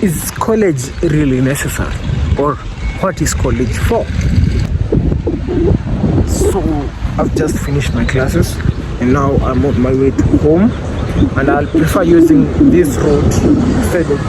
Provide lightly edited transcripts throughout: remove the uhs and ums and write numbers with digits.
Is college really necessary, or what is college for? So I've just finished my classes and now I'm on my way to home, and I'll prefer using this road instead of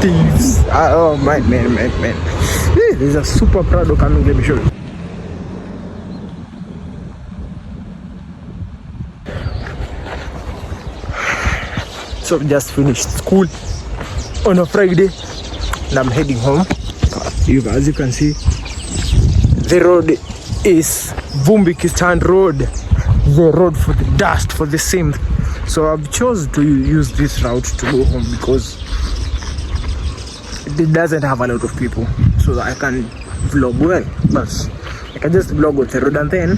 thieves. Oh man. There's a super Prado coming, let me show you. So I've just finished school on a Friday and I'm heading home. As you can see, the road is Vumbikistan Road, the road for the dust, for the same. So I've chosen to use this route to go home because it doesn't have a lot of people, so that I can vlog well. But I can just vlog on the road, and then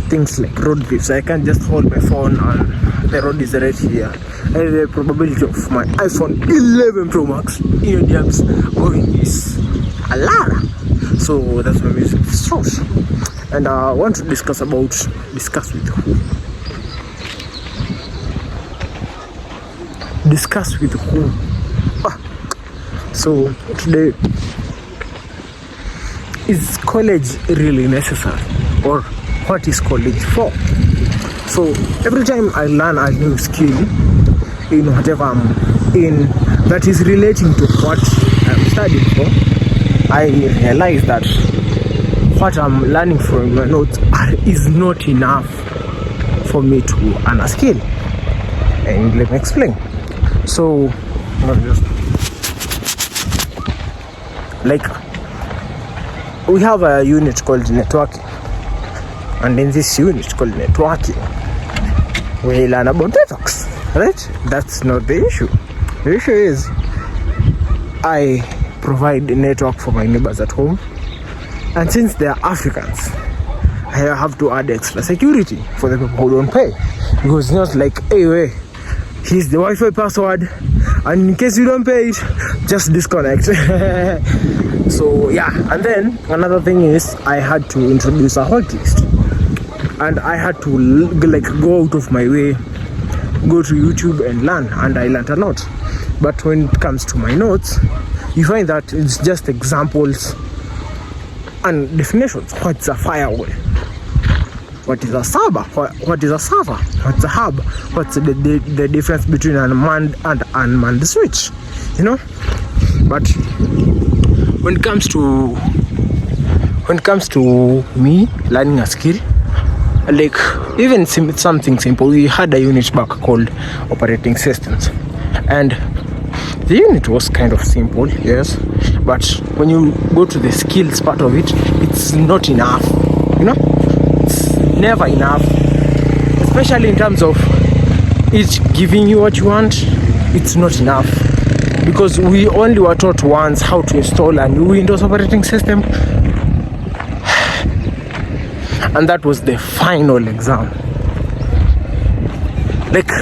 things like road trips, I can just hold my phone and the road is right here. And the probability of my iPhone 11 Pro Max in your DMs going is a lot. So that's why I'm using this route. And I want to discuss with you. Discuss with who? So today, is college really necessary, or what is college for? So every time I learn a new skill in whatever I'm in that is relating to what I'm studying for, I realize that what I'm learning from my notes is not enough for me to earn a skill. And let me explain. So like, we have a unit called networking, and in this unit called networking we learn about networks, right? That's not the issue. The issue is I provide a network for my neighbors at home, and since they are Africans, I have to add extra security for the people who don't pay, because it's not like, hey, wait, here's the Wi-Fi password, and in case you don't pay it, just disconnect. So yeah, and then another thing is I had to introduce a hot list, and I had to like go out of my way, go to YouTube and learn, and I learned a lot. But when it comes to my notes, you find that it's just examples and definitions. What's a firewall? What is a server? What is a server? What's a hub? What's the difference between an manned and unmanned switch? You know? But when it comes to me learning a skill, like even something simple, we had a unit back called operating systems, and the unit was kind of simple, yes, but when you go to the skills part of it, it's not enough, you know. It's never enough, especially in terms of it giving you what you want. It's not enough, because we only were taught once how to install a new Windows operating system, and that was the final exam. Like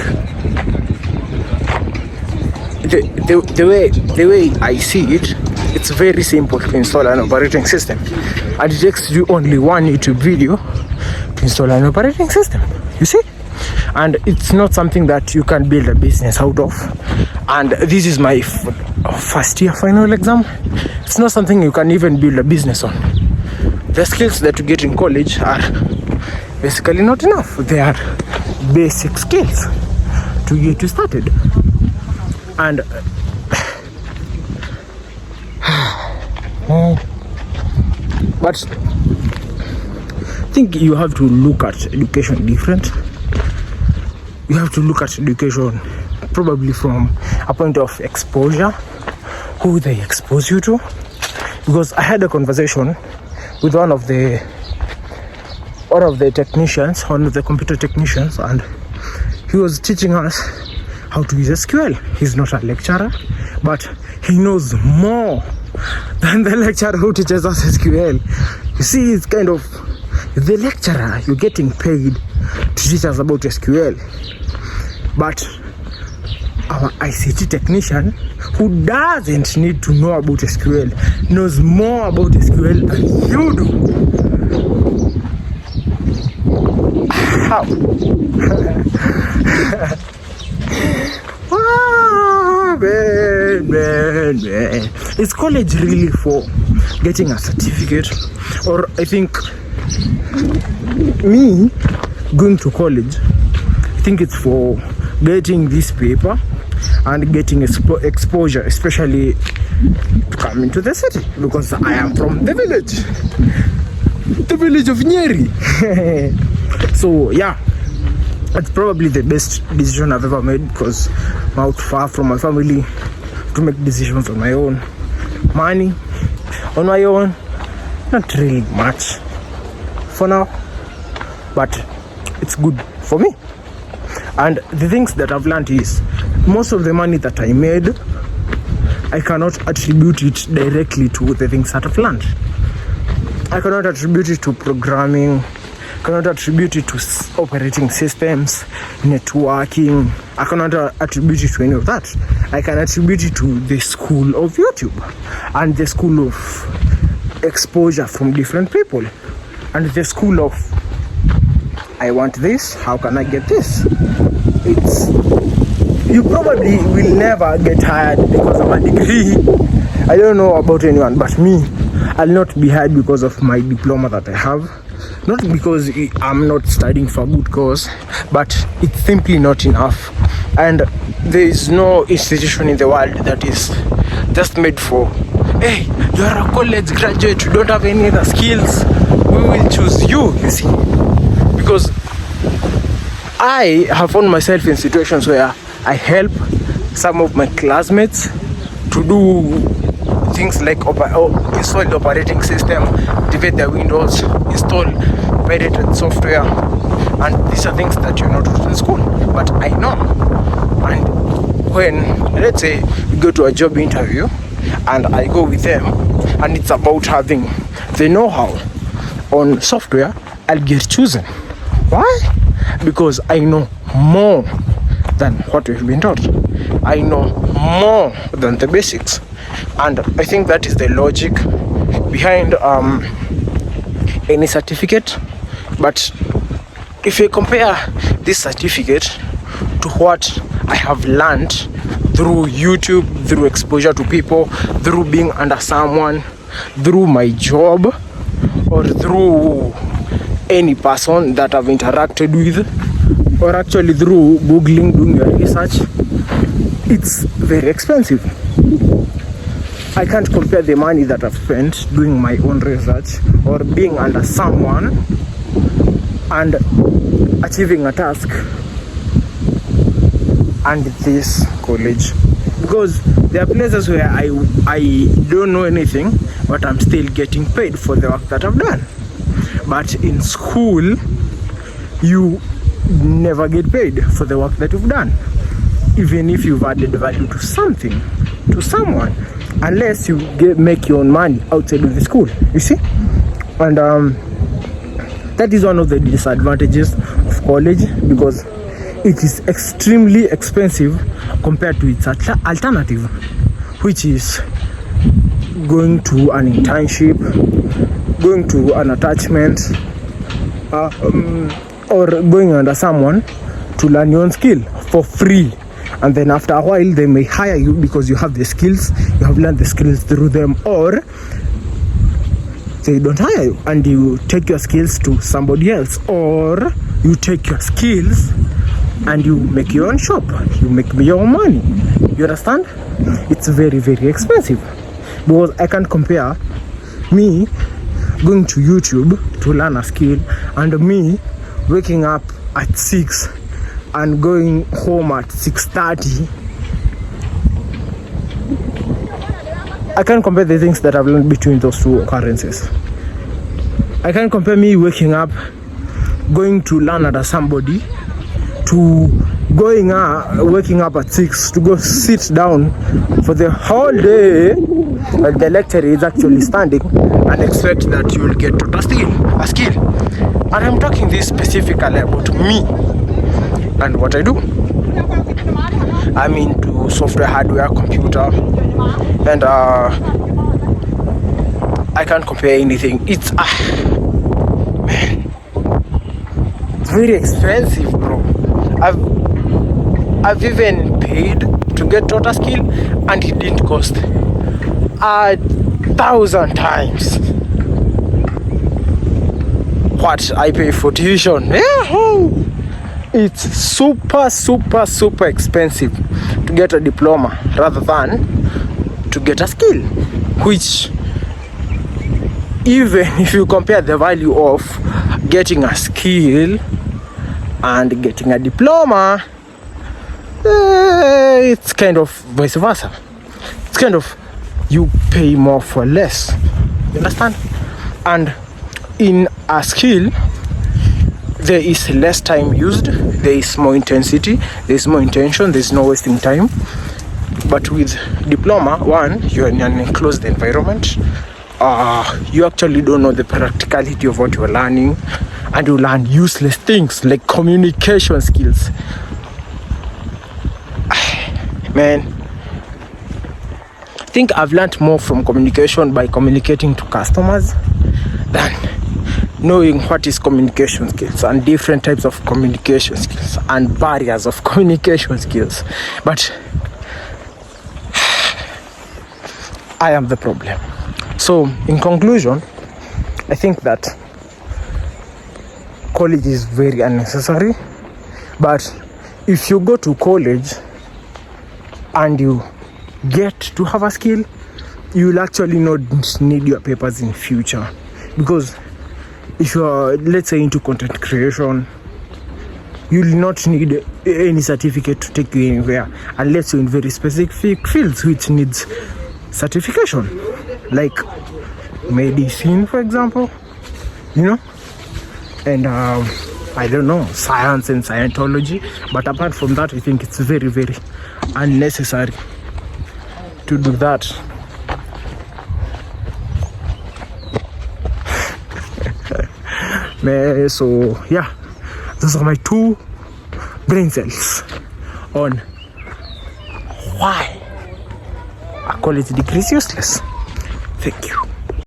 the way I see it, it's very simple to install an operating system, and it takes you only one YouTube video to install an operating system, you see. And it's not something that you can build a business out of. And this is my first year final exam. It's not something you can even build a business on. The skills that you get in college are basically not enough. They are basic skills to get you started. And but I think you have to look at education different. You have to look at education probably from a point of exposure, who they expose you to. Because I had a conversation with one of the technicians, one of the computer technicians, and he was teaching us how to use SQL. He's not a lecturer, but he knows more than the lecturer who teaches us SQL. You see, it's kind of the lecturer, you're getting paid to teach us about SQL, but our ICT technician, who doesn't need to know about SQL, knows more about SQL than you do. How? Is college really for getting a certificate? Or I think me going to college, I think it's for getting this paper and getting exposure, especially to come into the city, because I am from the village of Nyeri. So yeah, it's probably the best decision I've ever made, because I'm out far from my family to make decisions on my own, money on my own, not really much for now, but it's good for me. And the things that I've learned is, most of the money that I made, I cannot attribute it directly to the things that I've learned. I cannot attribute it to programming, cannot attribute it to operating systems, networking. I cannot attribute it to any of that. I can attribute it to the school of YouTube and the school of exposure from different people and the school of, I want this, how can I get this? You probably will never get hired because of a degree. I don't know about anyone, but me, I'll not be hired because of my diploma that I have. Not because I'm not studying for a good cause, but it's simply not enough. And there is no institution in the world that is just made for, hey, you're a college graduate, you don't have any other skills, we will choose you see. Because I have found myself in situations where I help some of my classmates to do things like install the operating system, activate the Windows, install pirated software, and these are things that you're not taught in school, but I know. And when, let's say, we go to a job interview and I go with them and it's about having the know-how on software, I'll get chosen. Why? Because I know more than what we've been taught. I know more than the basics. And I think that is the logic behind any certificate. But if you compare this certificate to what I have learned through YouTube, through exposure to people, through being under someone, through my job, or through any person that I've interacted with, or actually through Googling, doing your research, it's very expensive. I can't compare the money that I've spent doing my own research or being under someone and achieving a task and this college, because there are places where I don't know anything, but I'm still getting paid for the work that I've done. But in school, you never get paid for the work that you've done, even if you've added value to something, to someone, unless you make your own money outside of the school, you see. And that is one of the disadvantages of college, because it is extremely expensive compared to its alternative, which is going to an internship, going to an attachment, or going under someone to learn your own skill for free. And then after a while, they may hire you because you have the skills, you have learned the skills through them, or they don't hire you and you take your skills to somebody else, or you take your skills and you make your own shop, you make your own money. You understand? It's very, very expensive, because I can't compare me going to YouTube to learn a skill and me waking up at 6 and going home at 6:30. I can't compare the things that I've learned between those two occurrences. I can't compare me waking up, going to learn under somebody, to waking up at 6 to go sit down for the whole day while the lecturer is actually standing and expect that you will get to a skill. And I'm talking this specifically about me and what I do. I'm into software, hardware, computer, and I can't compare anything. It's man, it's very expensive, bro. I've even paid to get taught a skill, and it didn't cost 1,000 times what I pay for tuition. It's super expensive to get a diploma rather than to get a skill, which, even if you compare the value of getting a skill and getting a diploma, it's kind of vice versa. It's kind of, you pay more for less, you understand? And in a skill, there is less time used, there is more intensity, there is more intention, there is no wasting time. But with diploma, one, you're in an enclosed environment. You actually don't know the practicality of what you're learning, and you learn useless things like communication skills. Man, I think I've learned more from communication by communicating to customers than knowing what is communication skills and different types of communication skills and barriers of communication skills. But I am the problem. So in conclusion, I think that college is very unnecessary. But if you go to college and you get to have a skill, you will actually not need your papers in future. Because if you are, let's say, into content creation, you will not need any certificate to take you anywhere unless you're in very specific fields which needs certification, like medicine, for example, you know, and I don't know, science and Scientology. But apart from that, I think it's very unnecessary to do that. So yeah, those are my 2 brain cells on why a college degree is useless. Thank you.